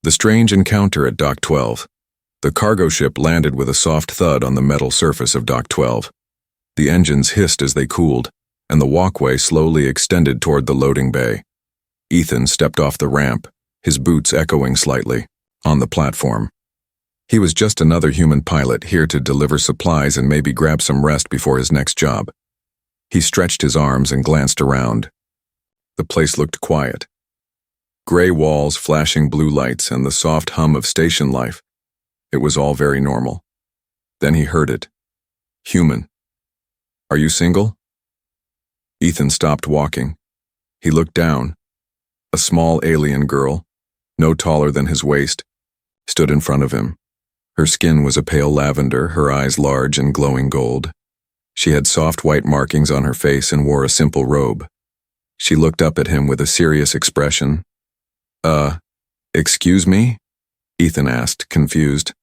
The strange encounter at Dock 12. The cargo ship landed with a soft thud on the metal surface of Dock 12. The engines hissed as they cooled, and the walkway slowly extended toward the loading bay. Ethan stepped off the ramp, his boots echoing slightly, on the platform. He was just another human pilot here to deliver supplies and maybe grab some rest before his next job. He stretched his arms and glanced around. The place looked quiet. Gray walls, flashing blue lights, and the soft hum of station life. It was all very normal. Then he heard it. Human. Are you single? Ethan stopped walking. He looked down. A small alien girl, no taller than his waist, stood in front of him. Her skin was a pale lavender, her eyes large and glowing gold. She had soft white markings on her face and wore a simple robe. She looked up at him with a serious expression. Excuse me? Ethan asked, confused.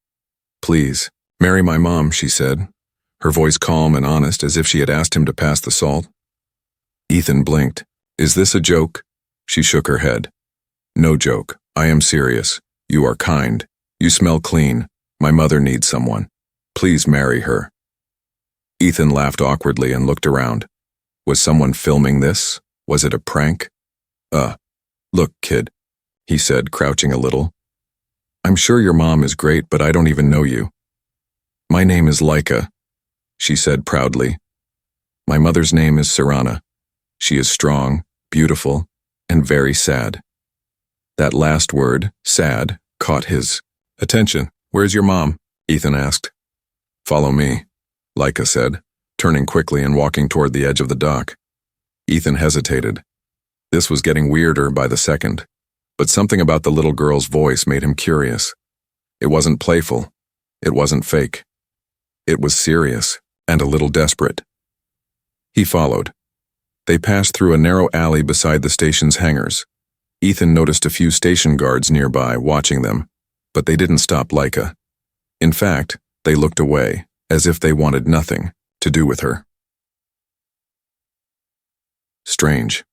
Please, marry my mom, she said, her voice calm and honest as if she had asked him to pass the salt. Ethan blinked. Is this a joke? She shook her head. No joke. I am serious. You are kind. You smell clean. My mother needs someone. Please marry her. Ethan laughed awkwardly and looked around. Was someone filming this? Was it a prank? Look, kid, he said, crouching a little. I'm sure your mom is great, but I don't even know you. My name is Laika, she said proudly. My mother's name is Sarana. She is strong, beautiful, and very sad. That last word, sad, caught his attention. Where's your mom? Ethan asked. Follow me, Laika said, turning quickly and walking toward the edge of the dock. Ethan hesitated. This was getting weirder by the second, but something about the little girl's voice made him curious. It wasn't playful. It wasn't fake. It was serious and a little desperate. He followed. They passed through a narrow alley beside the station's hangars. Ethan noticed a few station guards nearby watching them, but they didn't stop Laika. In fact, they looked away, as if they wanted nothing to do with her. Strange.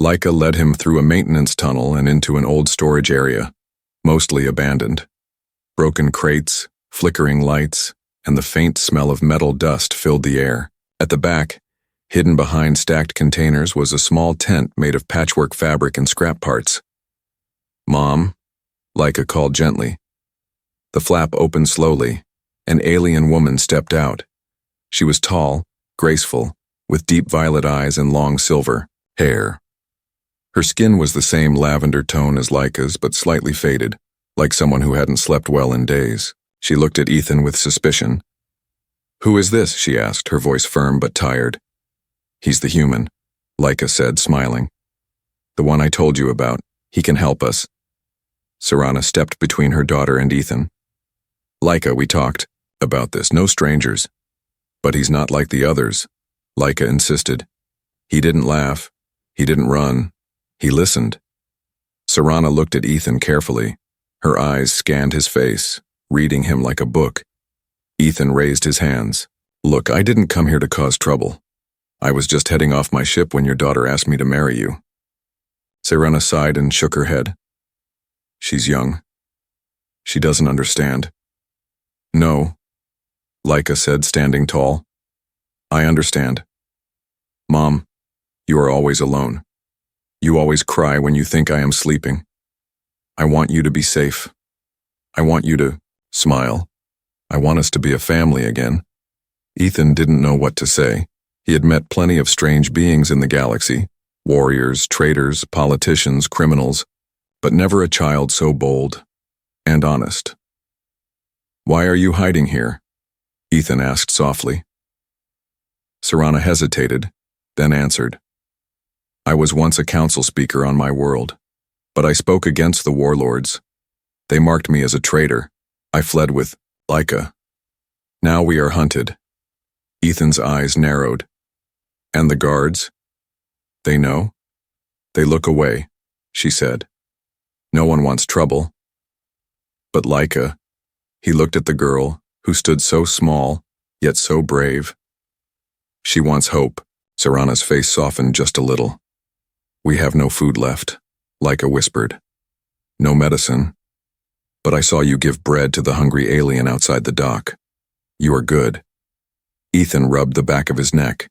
Laika led him through a maintenance tunnel and into an old storage area, mostly abandoned. Broken crates, flickering lights, and the faint smell of metal dust filled the air. At the back, hidden behind stacked containers, was a small tent made of patchwork fabric and scrap parts. Mom, Laika called gently. The flap opened slowly. An alien woman stepped out. She was tall, graceful, with deep violet eyes and long silver hair. Her skin was the same lavender tone as Laika's, but slightly faded, like someone who hadn't slept well in days. She looked at Ethan with suspicion. Who is this? She asked, her voice firm but tired. He's the human, Laika said, smiling. The one I told you about. He can help us. Sarana stepped between her daughter and Ethan. Laika, we talked about this, no strangers. But he's not like the others, Laika insisted. He didn't laugh. He didn't run. He listened. Sarana looked at Ethan carefully. Her eyes scanned his face, reading him like a book. Ethan raised his hands. Look, I didn't come here to cause trouble. I was just heading off my ship when your daughter asked me to marry you. Sarana sighed and shook her head. She's young. She doesn't understand. No, Laika said, standing tall. I understand. Mom, you are always alone. You always cry when you think I am sleeping. I want you to be safe. I want you to smile. I want us to be a family again. Ethan didn't know what to say. He had met plenty of strange beings in the galaxy, warriors, traitors, politicians, criminals, but never a child so bold and honest. Why are you hiding here? Ethan asked softly. Sarana hesitated, then answered. I was once a council speaker on my world, but I spoke against the warlords. They marked me as a traitor. I fled with Laika. Now we are hunted. Ethan's eyes narrowed. And the guards? They know? They look away, she said. No one wants trouble. But Laika, he looked at the girl, who stood so small, yet so brave. She wants hope. Sarana's face softened just a little. We have no food left, Laika whispered. No medicine. But I saw you give bread to the hungry alien outside the dock. You are good. Ethan rubbed the back of his neck.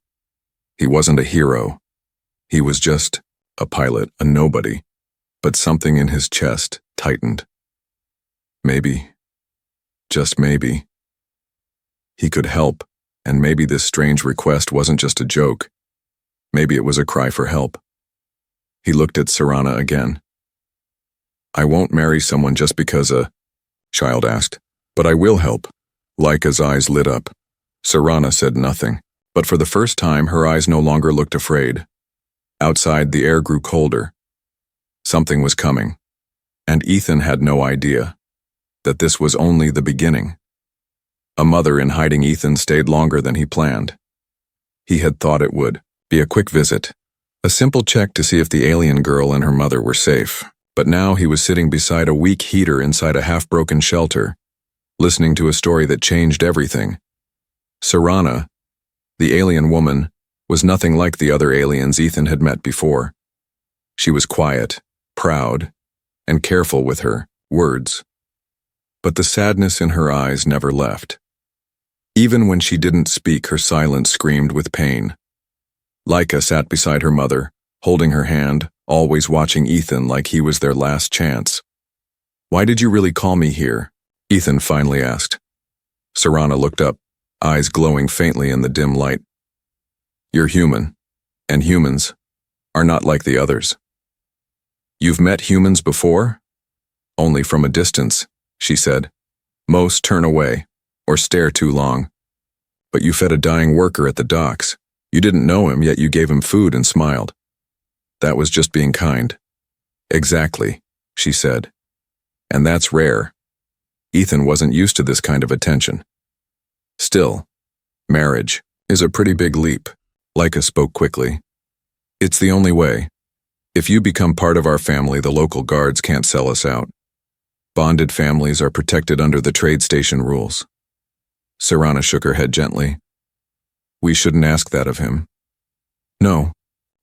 He wasn't a hero. He was just a pilot, a nobody. But something in his chest tightened. Maybe, just maybe, he could help, and maybe this strange request wasn't just a joke. Maybe it was a cry for help. He looked at Sarana again. I won't marry someone just because a child asked, but I will help. Laika's eyes lit up. Sarana said nothing, but for the first time her eyes no longer looked afraid. Outside, the air grew colder. Something was coming, and Ethan had no idea that this was only the beginning. A mother in hiding Ethan stayed longer than he planned. He had thought it would be a quick visit, a simple check to see if the alien girl and her mother were safe, but now he was sitting beside a weak heater inside a half-broken shelter, listening to a story that changed everything. Sarana, the alien woman, was nothing like the other aliens Ethan had met before. She was quiet, proud, and careful with her words. But the sadness in her eyes never left. Even when she didn't speak, her silence screamed with pain. Laika sat beside her mother, holding her hand, always watching Ethan like he was their last chance. Why did you really call me here? Ethan finally asked. Sarana looked up, eyes glowing faintly in the dim light. You're human, and humans are not like the others. You've met humans before? Only from a distance, she said. Most turn away, or stare too long. But you fed a dying worker at the docks. You didn't know him, yet you gave him food and smiled. That was just being kind. Exactly, she said. And that's rare. Ethan wasn't used to this kind of attention. Still, marriage is a pretty big leap. Laika spoke quickly. It's the only way. If you become part of our family, the local guards can't sell us out. Bonded families are protected under the trade station rules. Sarana shook her head gently. We shouldn't ask that of him. No,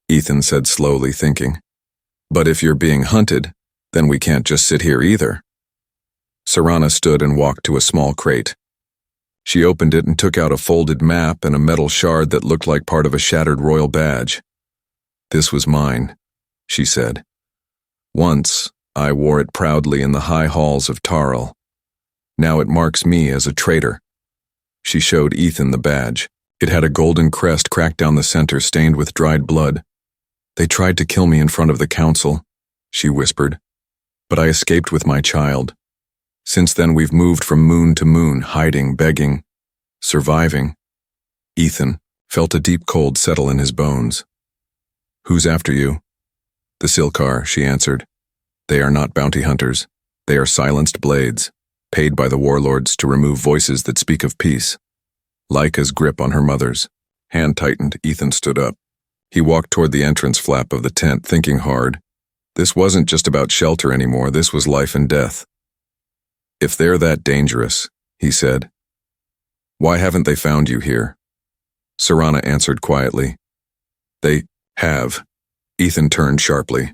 Ethan said slowly, thinking. But if you're being hunted, then we can't just sit here either. Sarana stood and walked to a small crate. She opened it and took out a folded map and a metal shard that looked like part of a shattered royal badge. This was mine, she said. Once, I wore it proudly in the high halls of Tarl. Now it marks me as a traitor. She showed Ethan the badge. It had a golden crest cracked down the center, stained with dried blood. They tried to kill me in front of the council, she whispered. But I escaped with my child. Since then we've moved from moon to moon, hiding, begging, surviving. Ethan felt a deep cold settle in his bones. Who's after you? The Silkar, she answered. They are not bounty hunters. They are silenced blades, paid by the warlords to remove voices that speak of peace. Laika's grip on her mother's hand tightened. Ethan stood up. He walked toward the entrance flap of the tent, thinking hard. This wasn't just about shelter anymore, this was life and death. If they're that dangerous, he said, why haven't they found you here? Sarana answered quietly. They have. Ethan turned sharply.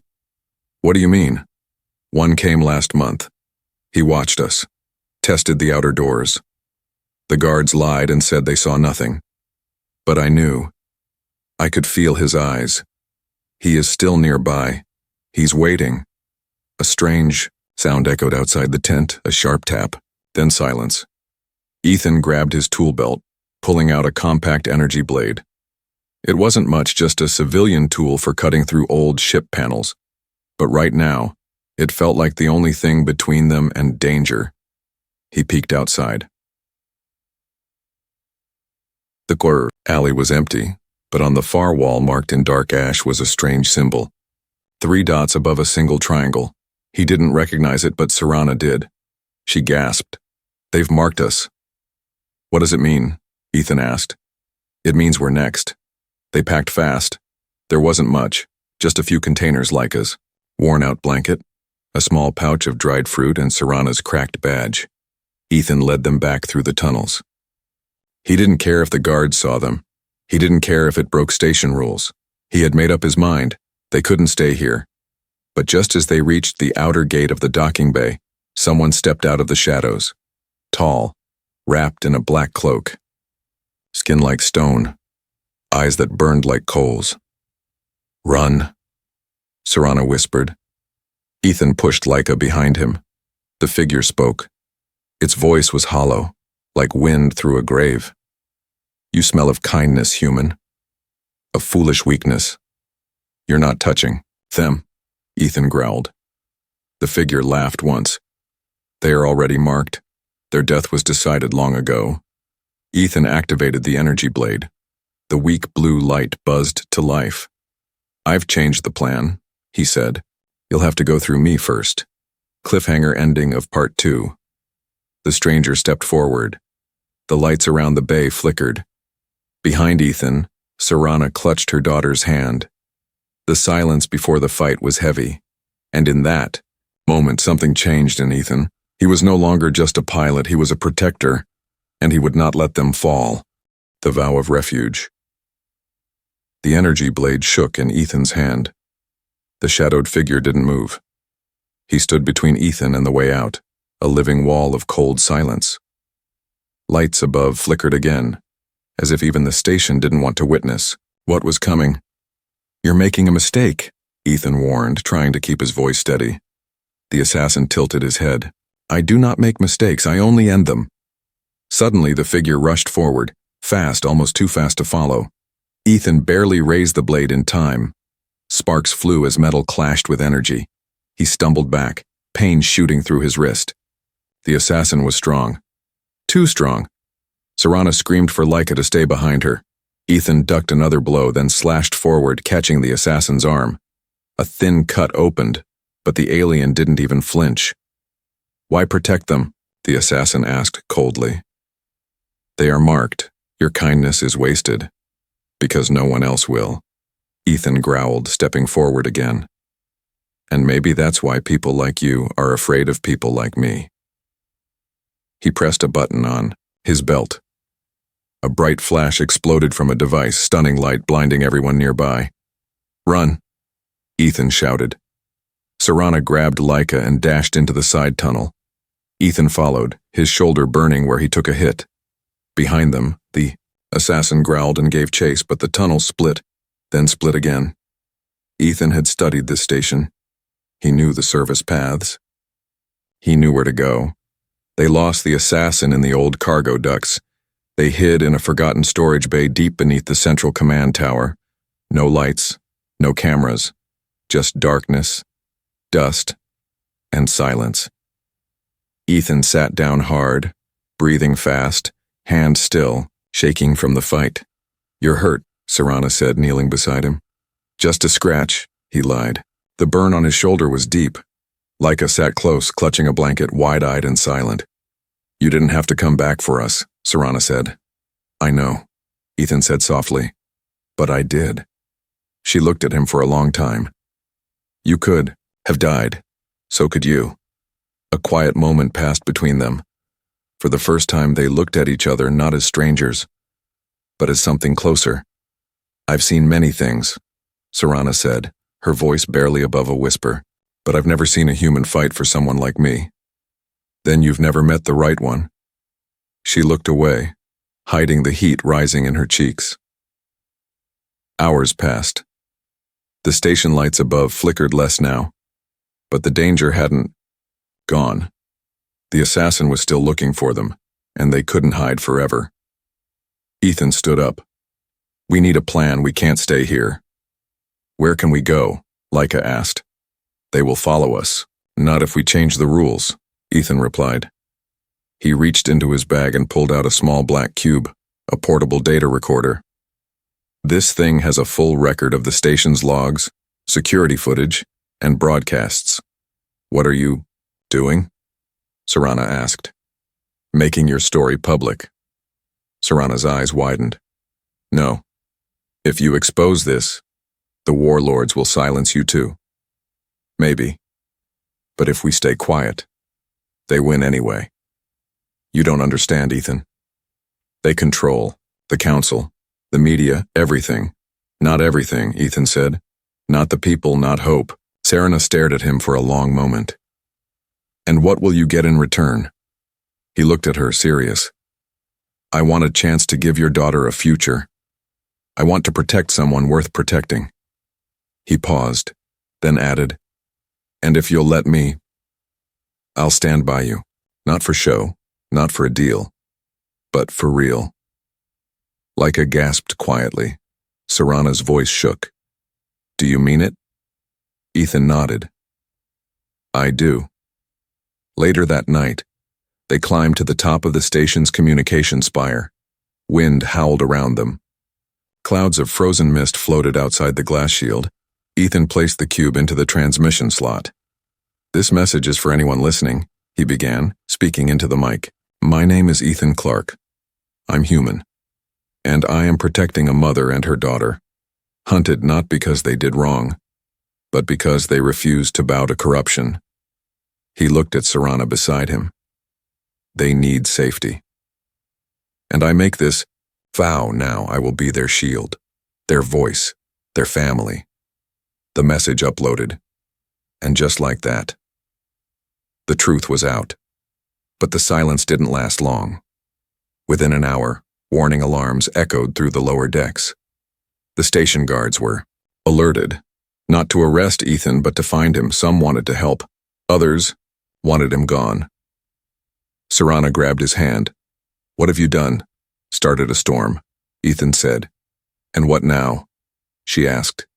What do you mean? One came last month. He watched us, tested the outer doors. The guards lied and said they saw nothing. But I knew. I could feel his eyes. He is still nearby. He's waiting. A strange sound echoed outside the tent, a sharp tap, then silence. Ethan grabbed his tool belt, pulling out a compact energy blade. It wasn't much, just a civilian tool for cutting through old ship panels. But right now, it felt like the only thing between them and danger. He peeked outside. The corridor alley was empty, but on the far wall marked in dark ash was a strange symbol. 3 dots above a single triangle. He didn't recognize it, but Sarana did. She gasped. They've marked us. What does it mean? Ethan asked. It means we're next. They packed fast. There wasn't much, just a few containers like us, worn-out blanket, a small pouch of dried fruit, and Sarana's cracked badge. Ethan led them back through the tunnels. He didn't care if the guards saw them. He didn't care if it broke station rules. He had made up his mind. They couldn't stay here. But just as they reached the outer gate of the docking bay, someone stepped out of the shadows. Tall, wrapped in a black cloak. Skin like stone, eyes that burned like coals. "Run," Serrana whispered. Ethan pushed Laika behind him. The figure spoke. Its voice was hollow, like wind through a grave. "You smell of kindness, human. Of foolish weakness. You're not touching them," Ethan growled. The figure laughed once. "They are already marked. Their death was decided long ago." Ethan activated the energy blade. The weak blue light buzzed to life. "I've changed the plan," he said. "You'll have to go through me first." Cliffhanger ending of Part 2. The stranger stepped forward. The lights around the bay flickered. Behind Ethan, Serrana clutched her daughter's hand. The silence before the fight was heavy, and in that moment something changed in Ethan. He was no longer just a pilot, he was a protector, and he would not let them fall. The vow of refuge. The energy blade shook in Ethan's hand. The shadowed figure didn't move. He stood between Ethan and the way out, a living wall of cold silence. Lights above flickered again, as if even the station didn't want to witness what was coming. "You're making a mistake," Ethan warned, trying to keep his voice steady. The assassin tilted his head. "I do not make mistakes, I only end them." Suddenly the figure rushed forward, fast, almost too fast to follow. Ethan barely raised the blade in time. Sparks flew as metal clashed with energy. He stumbled back, pain shooting through his wrist. The assassin was strong. Too strong. Serrana screamed for Laika to stay behind her. Ethan ducked another blow, then slashed forward, catching the assassin's arm. A thin cut opened, but the alien didn't even flinch. "Why protect them?" the assassin asked coldly. "They are marked. Your kindness is wasted. Because no one else will," Ethan growled, stepping forward again. "And maybe that's why people like you are afraid of people like me." He pressed a button on his belt. A bright flash exploded from a device, stunning light blinding everyone nearby. "Run," Ethan shouted. Serrana grabbed Laika and dashed into the side tunnel. Ethan followed, his shoulder burning where he took a hit. Behind them, the assassin growled and gave chase, but the tunnel split, then split again. Ethan had studied this station. He knew the service paths. He knew where to go. They lost the assassin in the old cargo ducts. They hid in a forgotten storage bay deep beneath the central command tower. No lights, no cameras, just darkness, dust, and silence. Ethan sat down hard, breathing fast, hand still, shaking from the fight. "You're hurt," Serrana said, kneeling beside him. "Just a scratch," he lied. The burn on his shoulder was deep. Laika sat close, clutching a blanket, wide-eyed and silent. "You didn't have to come back for us," Serrana said. "I know," Ethan said softly. "But I did." She looked at him for a long time. "You could have died. So could you." A quiet moment passed between them. For the first time they looked at each other not as strangers, but as something closer. "I've seen many things," Serrana said, her voice barely above a whisper, "but I've never seen a human fight for someone like me." "Then you've never met the right one." She looked away, hiding the heat rising in her cheeks. Hours passed. The station lights above flickered less now, but the danger hadn't gone. The assassin was still looking for them, and they couldn't hide forever. Ethan stood up. "We need a plan, we can't stay here." "Where can we go?" Laika asked. "They will follow us. Not if we change the rules," Ethan replied. He reached into his bag and pulled out a small black cube, a portable data recorder. "This thing has a full record of the station's logs, security footage, and broadcasts." "What are you doing?" Serrana asked. "Making your story public." Serrana's eyes widened. "No. If you expose this, the warlords will silence you too." "Maybe. But if we stay quiet, they win anyway." "You don't understand, Ethan. They control the council, the media, everything." "Not everything," Ethan said. "Not the people, not hope. Serena stared at him for a long moment. And what will you get in return? He looked at her, serious. I want a chance to give your daughter a future. I want to protect someone worth protecting. He paused, then added, and if you'll let me, I'll stand by you. Not for show, not for a deal, but for real. Laika gasped quietly. Serana's voice shook. Do you mean it? Ethan nodded. I do. Later that night, they climbed to the top of the station's communication spire. Wind howled around them. Clouds of frozen mist floated outside the glass shield. Ethan placed the cube into the transmission slot. This message is for anyone listening, he began, speaking into the mic. My name is Ethan Clark. I'm human. And I am protecting a mother and her daughter, hunted not because they did wrong, but because they refused to bow to corruption. He looked at Serana beside him. They need safety. And I make this vow now I will be their shield, their voice, their family. The message uploaded. And just like that, the truth was out. But the silence didn't last long. Within an hour, warning alarms echoed through the lower decks. The station guards were alerted, not to arrest Ethan but to find him. Some wanted to help. Others wanted him gone. Serana grabbed his hand. What have you done? Started a storm, Ethan said. And what now? She asked.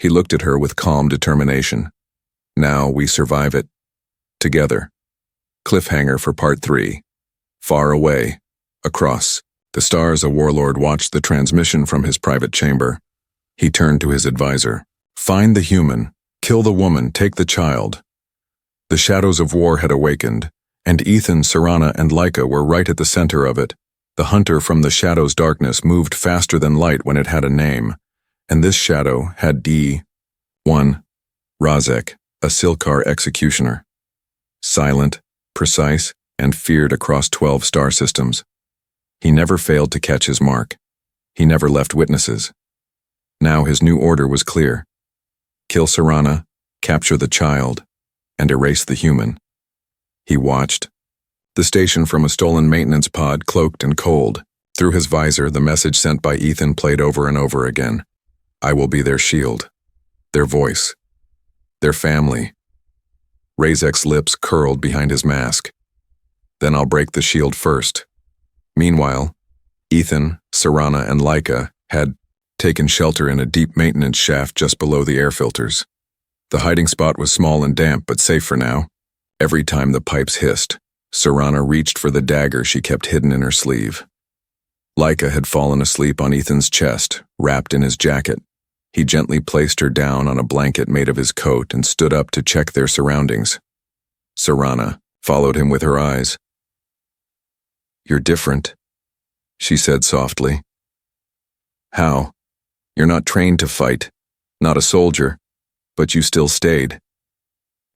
He looked at her with calm determination. Now we survive it. Together. Cliffhanger for part 3. Far away. Across the stars, a warlord watched the transmission from his private chamber. He turned to his advisor. Find the human, kill the woman, take the child. The shadows of war had awakened, and Ethan, Serana, and Laika were right at the center of it. The hunter from the shadow's darkness moved faster than light when it had a name, and this shadow had D1, Razek, a Silkar executioner. Silent, precise, and feared across 12 star systems. He never failed to catch his mark. He never left witnesses. Now his new order was clear. Kill Serana, capture the child, and erase the human. He watched. The station from a stolen maintenance pod, cloaked and cold. Through his visor, the message sent by Ethan played over and over again. I will be their shield, their voice, their family. Razek's lips curled behind his mask. Then I'll break the shield first. Meanwhile, Ethan, Serana, and Laika had taken shelter in a deep maintenance shaft just below the air filters. The hiding spot was small and damp, but safe for now. Every time the pipes hissed, Serana reached for the dagger she kept hidden in her sleeve. Laika had fallen asleep on Ethan's chest, wrapped in his jacket. He gently placed her down on a blanket made of his coat and stood up to check their surroundings. Serana followed him with her eyes. You're different, she said softly. How? You're not trained to fight, not a soldier, but you still stayed.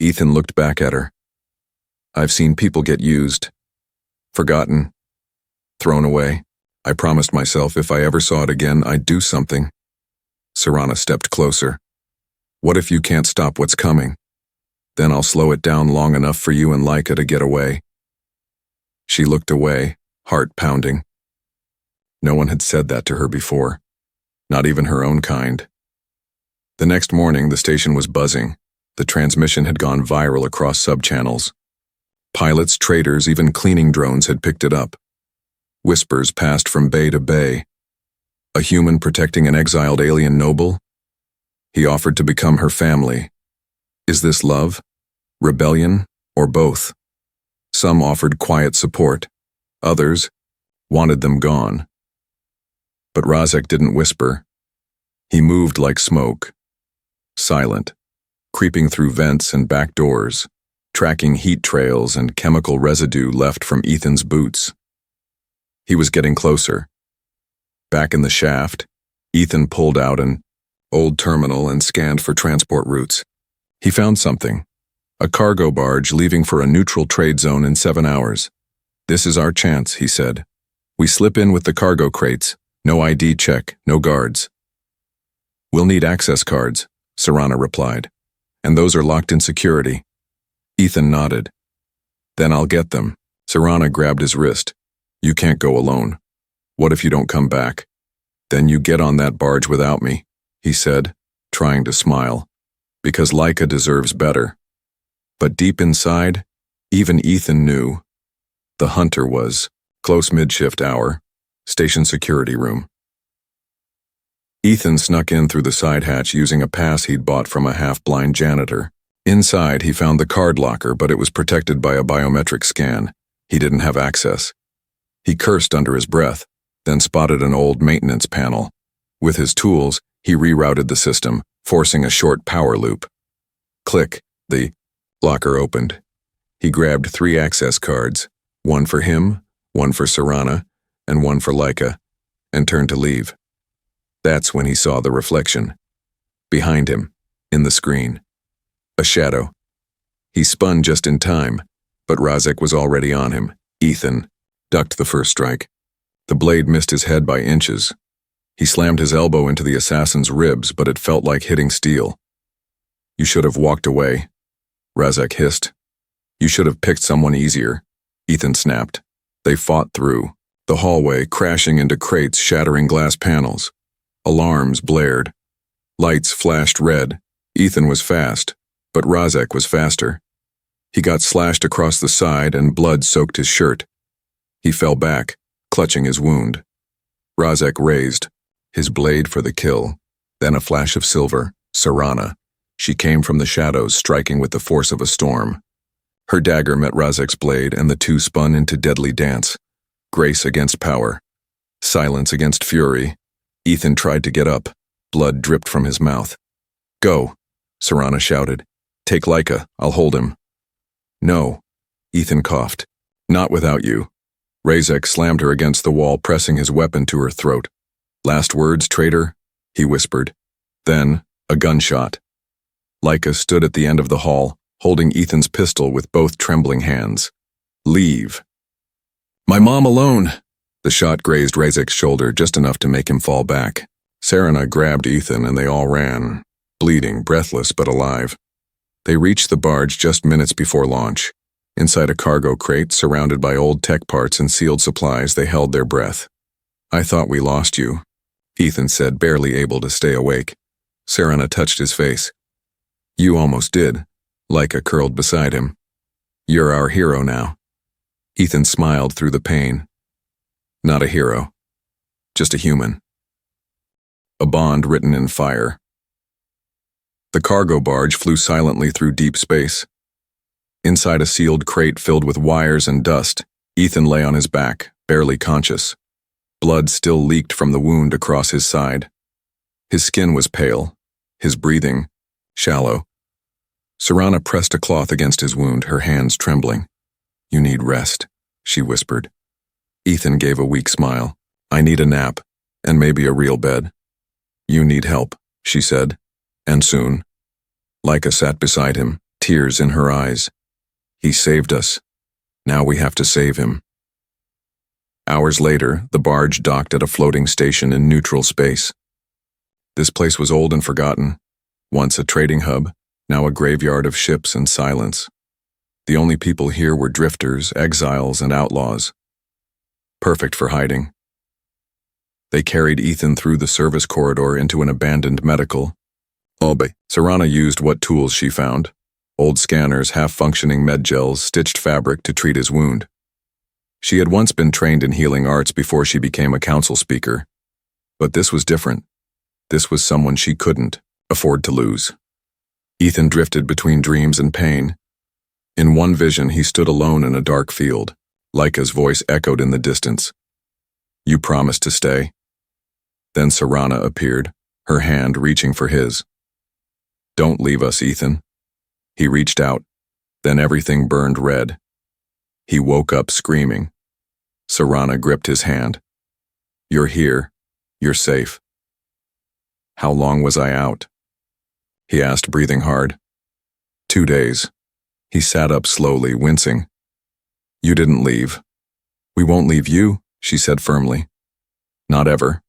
Ethan looked back at her. I've seen people get used, forgotten, thrown away. I promised myself if I ever saw it again, I'd do something. Serana stepped closer. What if you can't stop what's coming? Then I'll slow it down long enough for you and Laika to get away. She looked away, heart pounding. No one had said that to her before, not even her own kind. The next morning, the station was buzzing. The transmission had gone viral across subchannels. Pilots, traders, even cleaning drones had picked it up. Whispers passed from bay to bay. A human protecting an exiled alien noble? He offered to become her family. Is this love, rebellion, or both? Some offered quiet support. Others wanted them gone. But Razek didn't whisper. He moved like smoke, silent, creeping through vents and back doors, tracking heat trails and chemical residue left from Ethan's boots. He was getting closer. Back in the shaft, Ethan pulled out an old terminal and scanned for transport routes. He found something, a cargo barge leaving for a neutral trade zone in 7 hours. This is our chance, he said. We slip in with the cargo crates, no ID check, no guards. We'll need access cards, Serana replied. And those are locked in security. Ethan nodded. Then I'll get them. Serana grabbed his wrist. You can't go alone. What if you don't come back? Then you get on that barge without me, he said, trying to smile. Because Laika deserves better. But deep inside, even Ethan knew. The hunter was. Close mid-shift hour. Station security room. Ethan snuck in through the side hatch using a pass he'd bought from a half-blind janitor. Inside, he found the card locker, but it was protected by a biometric scan. He didn't have access. He cursed under his breath, then spotted an old maintenance panel. With his tools, he rerouted the system, forcing a short power loop. Click, the locker opened. He grabbed 3 access cards, one for him, one for Serana, and one for Laika, and turned to leave. That's when he saw the reflection. Behind him, in the screen. A shadow. He spun just in time, but Razek was already on him. Ethan ducked the first strike. The blade missed his head by inches. He slammed his elbow into the assassin's ribs, but it felt like hitting steel. You should have walked away, Razek hissed. You should have picked someone easier, Ethan snapped. They fought through. The hallway crashing into crates, shattering glass panels. Alarms blared. Lights flashed red. Ethan was fast, but Razek was faster. He got slashed across the side and blood soaked his shirt. He fell back, clutching his wound. Razek raised, his blade for the kill. Then a flash of silver. Serana. She came from the shadows, striking with the force of a storm. Her dagger met Razek's blade, and the two spun into deadly dance. Grace against power. Silence against fury. Ethan tried to get up. Blood dripped from his mouth. Go, Serana shouted. Take Laika, I'll hold him. No, Ethan coughed. Not without you. Razek slammed her against the wall, pressing his weapon to her throat. Last words, traitor, he whispered. Then, a gunshot. Laika stood at the end of the hall, holding Ethan's pistol with both trembling hands. Leave. My mom alone. The shot grazed Razek's shoulder just enough to make him fall back. Serana grabbed Ethan and they all ran, bleeding, breathless but alive. They reached the barge just minutes before launch. Inside a cargo crate, surrounded by old tech parts and sealed supplies, they held their breath. I thought we lost you, Ethan said, barely able to stay awake. Serana touched his face. You almost did. Laika curled beside him. You're our hero now. Ethan smiled through the pain. Not a hero. Just a human. A bond written in fire. The cargo barge flew silently through deep space. Inside a sealed crate filled with wires and dust, Ethan lay on his back, barely conscious. Blood still leaked from the wound across his side. His skin was pale, his breathing shallow. Serana pressed a cloth against his wound, her hands trembling. You need rest, she whispered. Ethan gave a weak smile. I need a nap, and maybe a real bed. You need help, she said, and soon. Laika sat beside him, tears in her eyes. He saved us. Now we have to save him. Hours later, the barge docked at a floating station in neutral space. This place was old and forgotten. Once a trading hub, now a graveyard of ships and silence. The only people here were drifters, exiles, and outlaws. Perfect for hiding. They carried Ethan through the service corridor into an abandoned medical. Serana used what tools she found. Old scanners, half-functioning med gels, stitched fabric to treat his wound. She had once been trained in healing arts before she became a council speaker. But this was different. This was someone she couldn't afford to lose. Ethan drifted between dreams and pain. In one vision, he stood alone in a dark field. Laika's voice echoed in the distance. You promised to stay. Then Serana appeared, her hand reaching for his. Don't leave us, Ethan. He reached out. Then everything burned red. He woke up screaming. Serana gripped his hand. You're here. You're safe. How long was I out? He asked, breathing hard. 2 days. He sat up slowly, wincing. You didn't leave. We won't leave you, she said firmly. Not ever.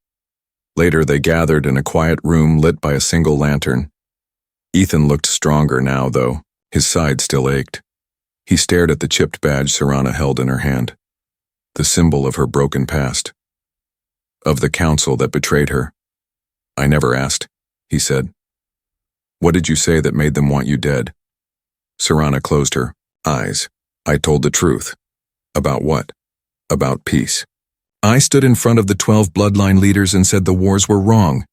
Later, they gathered in a quiet room lit by a single lantern. Ethan looked stronger now, though. His side still ached. He stared at the chipped badge Serana held in her hand, the symbol of her broken past, of the council that betrayed her. "I never asked," he said. "What did you say that made them want you dead?" Serana closed her eyes. "I told the truth." "About what?" "About peace. I stood in front of the 12 bloodline leaders and said the wars were wrong,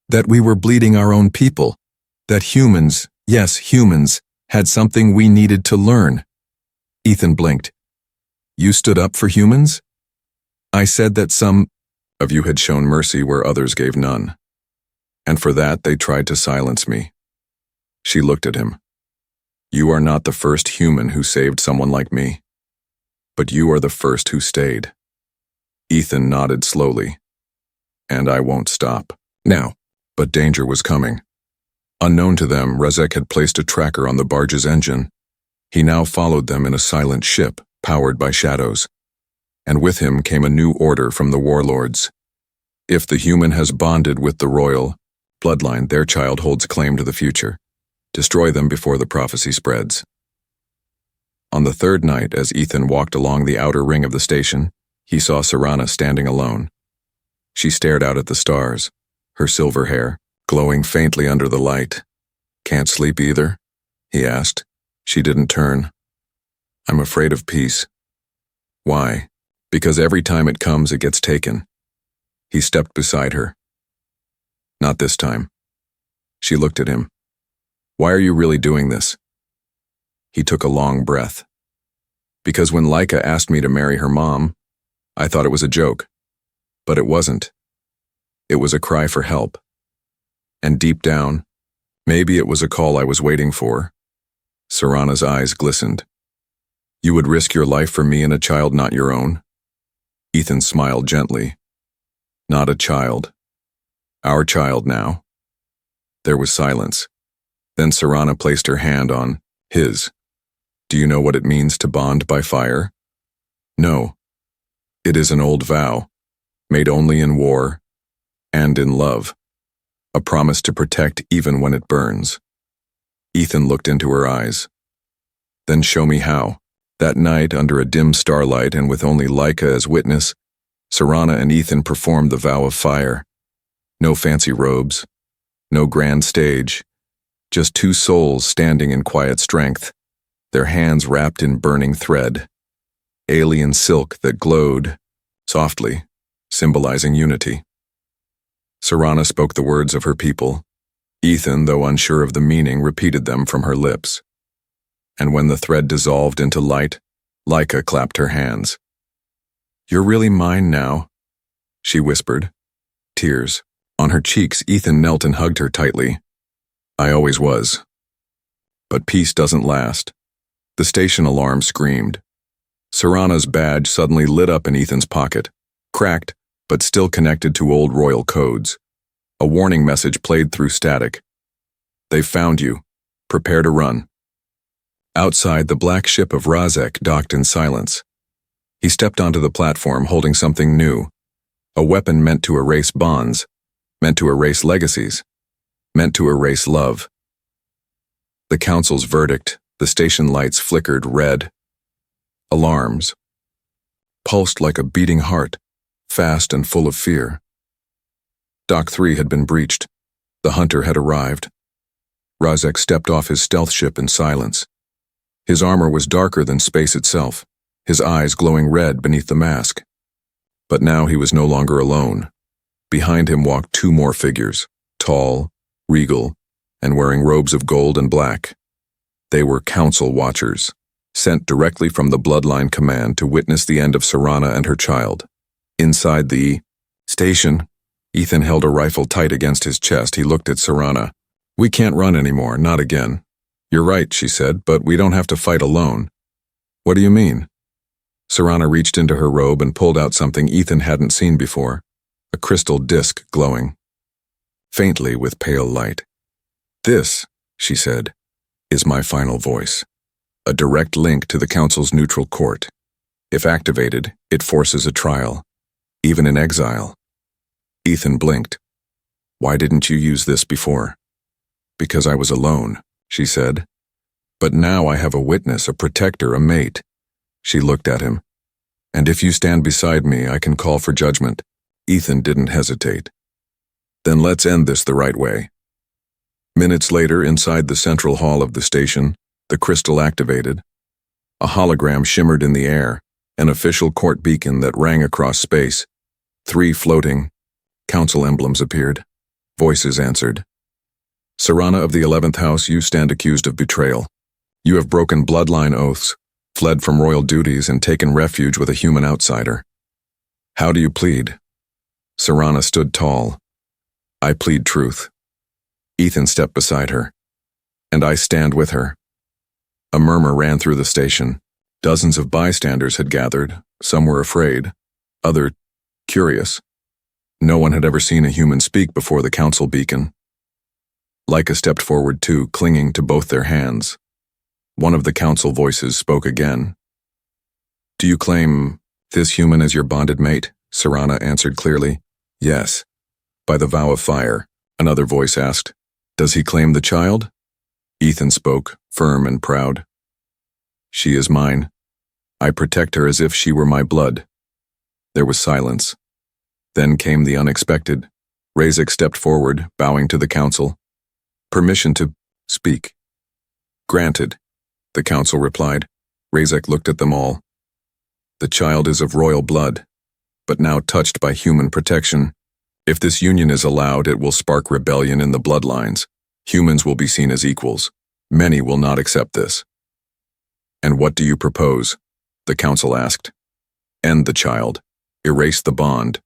that we were bleeding our own people, that humans, yes, humans, had something we needed to learn." Ethan blinked. "You stood up for humans?" "I said that some of you had shown mercy where others gave none, and for that they tried to silence me." She looked at him. "You are not the first human who saved someone like me, but you are the first who stayed." Ethan nodded slowly. "And I won't stop now." But danger was coming. Unknown to them, Razek had placed a tracker on the barge's engine. He now followed them in a silent ship, powered by shadows. And with him came a new order from the warlords. If the human has bonded with the royal bloodline, their child holds claim to the future. Destroy them before the prophecy spreads. On the third night, as Ethan walked along the outer ring of the station, he saw Serana standing alone. She stared out at the stars, her silver hair glowing faintly under the light. "Can't sleep either?" he asked. She didn't turn. "I'm afraid of peace." "Why?" "Because every time it comes, it gets taken." He stepped beside her. "Not this time." She looked at him. "Why are you really doing this?" He took a long breath. "Because when Laika asked me to marry her mom, I thought it was a joke. But it wasn't. It was a cry for help. And deep down, maybe it was a call I was waiting for." Serana's eyes glistened. "You would risk your life for me and a child not your own?" Ethan smiled gently. "Not a child. Our child now." There was silence. Then Serana placed her hand on his. "Do you know what it means to bond by fire?" "No. It is an old vow, made only in war and in love. A promise to protect even when it burns." Ethan looked into her eyes. "Then show me how." That night, under a dim starlight and with only Laika as witness, Serana and Ethan performed the vow of fire. No fancy robes, no grand stage, just two souls standing in quiet strength, their hands wrapped in burning thread, alien silk that glowed softly, symbolizing unity. Serana spoke the words of her people. Ethan, though unsure of the meaning, repeated them from her lips. And when the thread dissolved into light, Laika clapped her hands. "You're really mine now," she whispered. Tears on her cheeks, Ethan knelt and hugged her tightly. "I always was. But peace doesn't last." The station alarm screamed. Serana's badge suddenly lit up in Ethan's pocket, cracked, but still connected to old royal codes. A warning message played through static. "They've found you. Prepare to run." Outside, the black ship of Razek docked in silence. He stepped onto the platform holding something new, a weapon meant to erase bonds, meant to erase legacies, meant to erase love. The council's verdict, the station lights flickered red. Alarms pulsed like a beating heart, fast and full of fear. Dock 3 had been breached. The hunter had arrived. Razek stepped off his stealth ship in silence. His armor was darker than space itself, his eyes glowing red beneath the mask. But now he was no longer alone. Behind him walked two more figures, tall, regal, and wearing robes of gold and black. They were council watchers, sent directly from the Bloodline Command to witness the end of Serana and her child. Inside the station, Ethan held a rifle tight against his chest. He looked at Serana. "We can't run anymore, not again." "You're right," she said, "but we don't have to fight alone." "What do you mean?" Serana reached into her robe and pulled out something Ethan hadn't seen before, a crystal disc glowing faintly with pale light. "This," she said, "is my final voice, a direct link to the Council's neutral court. If activated, it forces a trial, even in exile." Ethan blinked. "Why didn't you use this before?" Because I was alone, she said. But now I have a witness, a protector, a mate. She looked at him. And if you stand beside me, I can call for judgment. Ethan didn't hesitate. Then let's end this the right way. Minutes later, inside the central hall of the station, the crystal activated. A hologram shimmered in the air, an official court beacon that rang across space. 3 floating council emblems appeared. Voices answered. Serana of the 11th House, you stand accused of betrayal. You have broken bloodline oaths, fled from royal duties, and taken refuge with a human outsider. How do you plead? Serana stood tall. I plead truth. Ethan stepped beside her. And I stand with her. A murmur ran through the station. Dozens of bystanders had gathered. Some were afraid, others curious. No one had ever seen a human speak before the council beacon. Laika stepped forward too, clinging to both their hands. One of the council voices spoke again. Do you claim this human as your bonded mate? Serana answered clearly. Yes. By the vow of fire, another voice asked. Does he claim the child? Ethan spoke, firm and proud. She is mine. I protect her as if she were my blood. There was silence. Then came the unexpected. Razek stepped forward, bowing to the council. Permission to speak. Granted, the council replied. Razek looked at them all. The child is of royal blood, but now touched by human protection. If this union is allowed, it will spark rebellion in the bloodlines. Humans will be seen as equals. Many will not accept this. And what do you propose? The council asked. End the child. Erase the bond.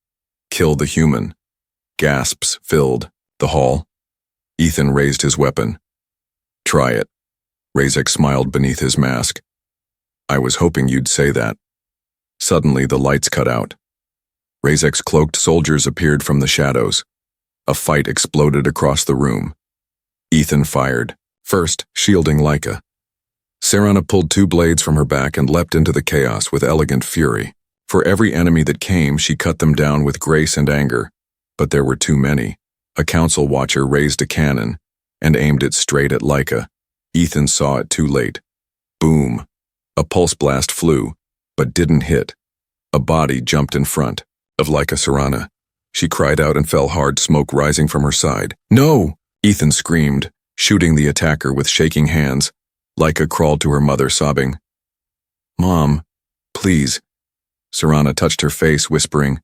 Kill the human. Gasps filled the hall. Ethan raised his weapon. Try it. Razek smiled beneath his mask. I was hoping you'd say that. Suddenly the lights cut out. Razek's cloaked soldiers appeared from the shadows. A fight exploded across the room. Ethan fired, first shielding Laika. Serana pulled 2 blades from her back and leapt into the chaos with elegant fury. For every enemy that came, she cut them down with grace and anger. But there were too many. A council watcher raised a cannon and aimed it straight at Laika. Ethan saw it too late. Boom. A pulse blast flew, but didn't hit. A body jumped in front of Laika Serana. She cried out and fell hard, smoke rising from her side. No! Ethan screamed, shooting the attacker with shaking hands. Laika crawled to her mother, sobbing. Mom, please. Serana touched her face, whispering,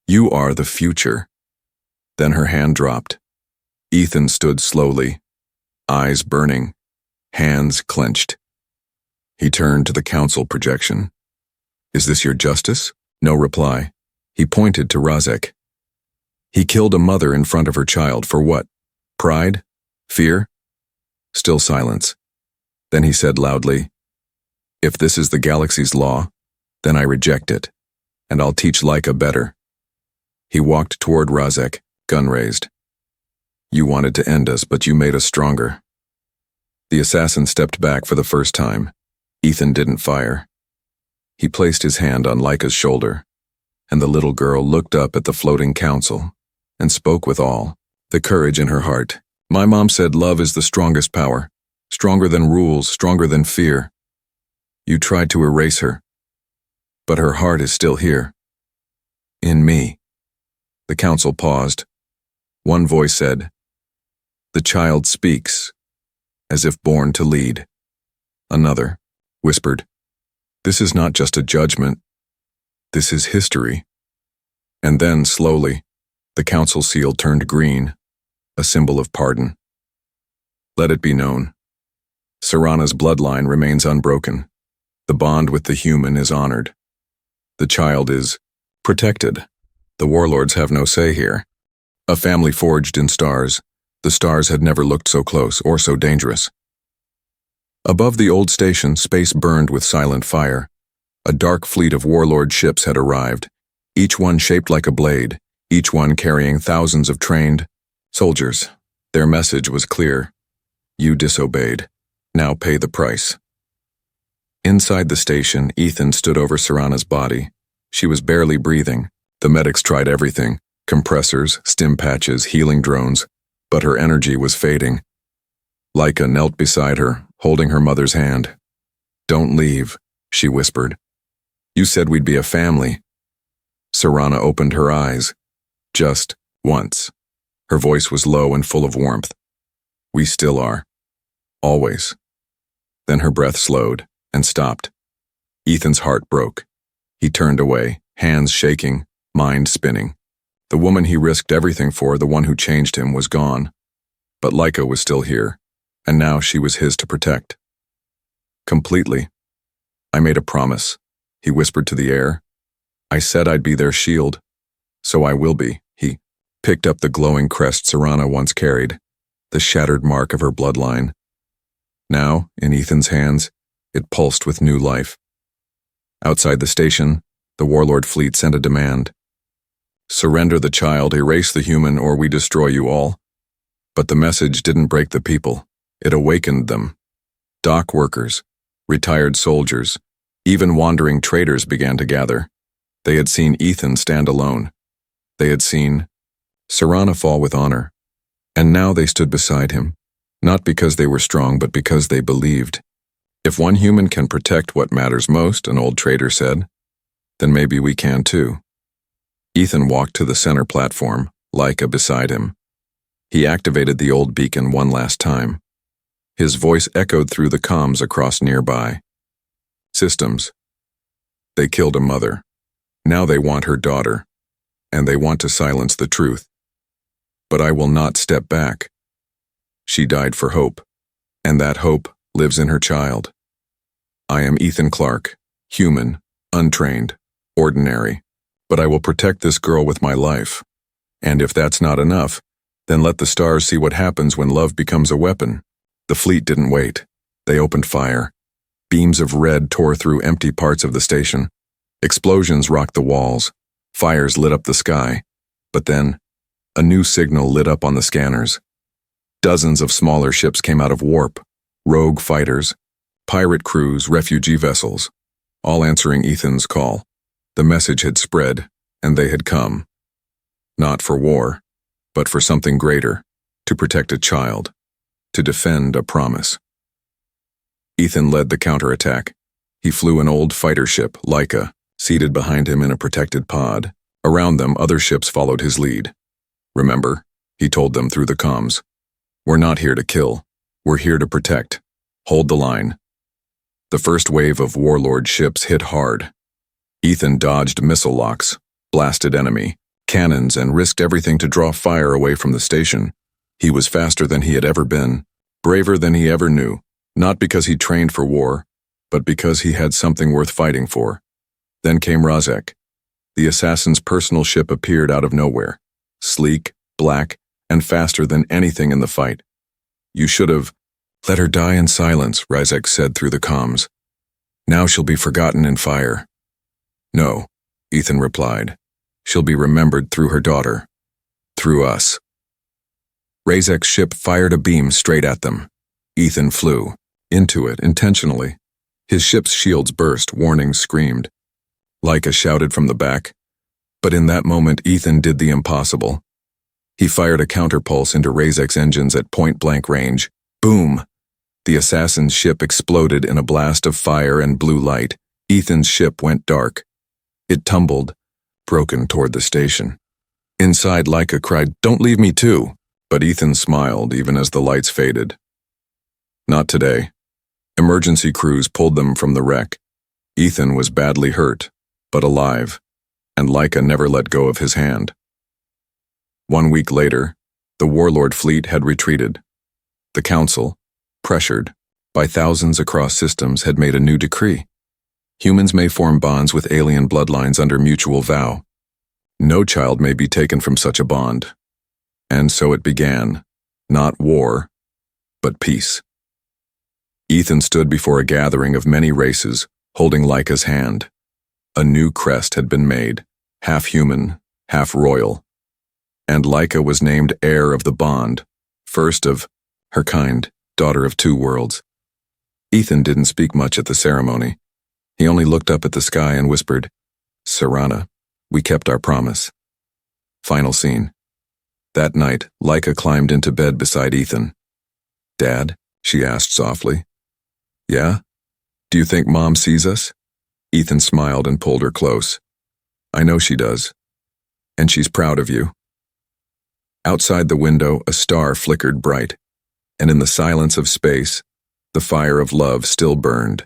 You are the future. Then her hand dropped. Ethan stood slowly, eyes burning, hands clenched. He turned to the council projection. Is this your justice? No reply. He pointed to Razek. He killed a mother in front of her child for what? Pride? Fear? Still silence. Then he said loudly, If this is the galaxy's law, then I reject it, and I'll teach Laika better. He walked toward Razek, gun raised. You wanted to end us, but you made us stronger. The assassin stepped back for the first time. Ethan didn't fire. He placed his hand on Laika's shoulder, and the little girl looked up at the floating council and spoke with all the courage in her heart. My mom said love is the strongest power, stronger than rules, stronger than fear. You tried to erase her, but her heart is still here. In me. The council paused. One voice said, The child speaks, as if born to lead. Another whispered, This is not just a judgment. This is history. And then, slowly, the council seal turned green, a symbol of pardon. Let it be known. Serana's bloodline remains unbroken. The bond with the human is honored. The child is protected. The warlords have no say here. A family forged in stars. The stars had never looked so close or so dangerous. Above the old station, space burned with silent fire. A dark fleet of warlord ships had arrived, each one shaped like a blade, each one carrying thousands of trained soldiers. Their message was clear. You disobeyed. Now pay the price. Inside the station, Ethan stood over Serana's body. She was barely breathing. The medics tried everything, compressors, stim patches, healing drones, but her energy was fading. Laika knelt beside her, holding her mother's hand. "Don't leave," she whispered. "You said we'd be a family." Sarana opened her eyes. Just once. Her voice was low and full of warmth. "We still are. Always." Then her breath slowed and stopped. Ethan's heart broke. He turned away, hands shaking, mind spinning. The woman he risked everything for, the one who changed him, was gone. But Laika was still here, and now she was his to protect. Completely. "I made a promise," he whispered to the air. "I said I'd be their shield. So I will be." He picked up the glowing crest Sarana once carried, the shattered mark of her bloodline. Now, in Ethan's hands, it pulsed with new life. Outside the station, the warlord fleet sent a demand. "Surrender the child, erase the human, or we destroy you all." But the message didn't break the people. It awakened them. Dock workers, retired soldiers, even wandering traders began to gather. They had seen Ethan stand alone. They had seen Sarana fall with honor. And now they stood beside him, not because they were strong, but because they believed. "If one human can protect what matters most," an old trader said, "then maybe we can too." Ethan walked to the center platform, Laika beside him. He activated the old beacon one last time. His voice echoed through the comms across nearby. "Systems. They killed a mother. Now they want her daughter, and they want to silence the truth. But I will not step back. She died for hope, and that hope lives in her child. I am Ethan Clark, human, untrained, ordinary, but I will protect this girl with my life. And if that's not enough, then let the stars see what happens when love becomes a weapon." The fleet didn't wait. They opened fire. Beams of red tore through empty parts of the station. Explosions rocked the walls. Fires lit up the sky. But then, a new signal lit up on the scanners. Dozens of smaller ships came out of warp, rogue fighters, pirate crews, refugee vessels, all answering Ethan's call. The message had spread, and they had come. Not for war, but for something greater, to protect a child, to defend a promise. Ethan led the counterattack. He flew an old fighter ship, Laika, seated behind him in a protected pod. Around them, other ships followed his lead. "Remember," he told them through the comms, "we're not here to kill. We're here to protect. Hold the line." The first wave of warlord ships hit hard. Ethan dodged missile locks, blasted enemy, cannons, and risked everything to draw fire away from the station. He was faster than he had ever been, braver than he ever knew, not because he trained for war, but because he had something worth fighting for. Then came Razek. The assassin's personal ship appeared out of nowhere, sleek, black, and faster than anything in the fight. "You should have let her die in silence," Razek said through the comms. "Now she'll be forgotten in fire." "No," Ethan replied. "She'll be remembered through her daughter. Through us." Razek's ship fired a beam straight at them. Ethan flew into it intentionally. His ship's shields burst, warnings screamed. Laika shouted from the back. But in that moment, Ethan did the impossible. He fired a counterpulse into Razek's engines at point-blank range. Boom! The assassin's ship exploded in a blast of fire and blue light. Ethan's ship went dark. It tumbled, broken toward the station. Inside, Laika cried, "Don't leave me too!" But Ethan smiled even as the lights faded. Not today. Emergency crews pulled them from the wreck. Ethan was badly hurt, but alive, and Laika never let go of his hand. 1 week later, the warlord fleet had retreated. The council, pressured by thousands across systems, had made a new decree. Humans may form bonds with alien bloodlines under mutual vow. No child may be taken from such a bond. And so it began, not war, but peace. Ethan stood before a gathering of many races, holding Laika's hand. A new crest had been made, half human, half royal. And Laika was named heir of the bond, first of her kind, daughter of two worlds. Ethan didn't speak much at the ceremony. He only looked up at the sky and whispered, "Sarana, we kept our promise." Final scene. That night, Laika climbed into bed beside Ethan. "Dad?" she asked softly. Yeah? Do you think Mom sees us? Ethan smiled and pulled her close. I know she does. And she's proud of you. Outside the window, a star flickered bright, and in the silence of space, the fire of love still burned.